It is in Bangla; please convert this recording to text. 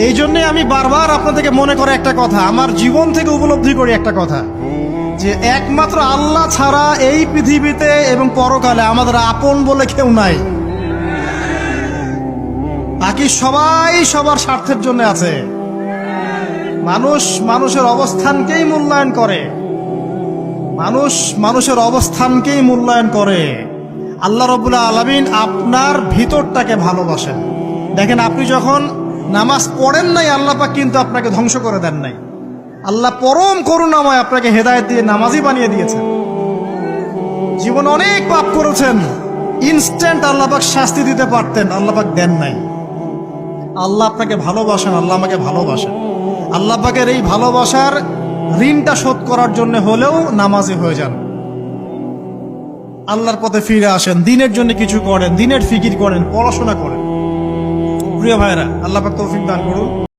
এই জন্যে আমি বারবার আপনাদেরকে মনে করে একটা কথা, আমার জীবন থেকে উপলব্ধি করি একটা কথা, যে একমাত্র আল্লাহ ছাড়া এই পৃথিবীতে এবং পরকালে আমাদের আপন বলে কেউ নাই। বাকি সবাই সবার স্বার্থের জন্য আছে। মানুষ মানুষের অবস্থানকেই মূল্যায়ন করে, মানুষ মানুষের অবস্থানকেই মূল্যায়ন করে। আল্লাহ রাব্বুল আলামিন আপনার ভিতরটাকে ভালোবাসেন। দেখেন, আপনি যখন নামাজ পড়েন নাই, আল্লাহ পাক কিন্তু আপনাকে ধ্বংস করে দেন নাই। আল্লাহ পরম করুণাময় আপনাকে হেদায়েত দিয়ে নামাজি বানিয়ে দিয়েছেন। জীবনে অনেক পাপ করেছেন, ইনস্ট্যান্ট আল্লাহ পাক শাস্তি দিতে পারতেন, আল্লাহ পাক দেন নাই। আল্লাহ আপনাকে ভালোবাসেন, আল্লাহ আমাকে ভালোবাসেন। আল্লাহ পাকের এই ভালোবাসার ঋণটা শোধ করার জন্য হলেও নামাজি হয়ে যান, আল্লাহর পথে ফিরে আসেন, দিনের জন্য কিছু করেন, দিনের ফিকির করেন, পড়াশোনা করেন। প্রিয় ভাইরা, আল্লাহ পাক তৌফিক দান করুন।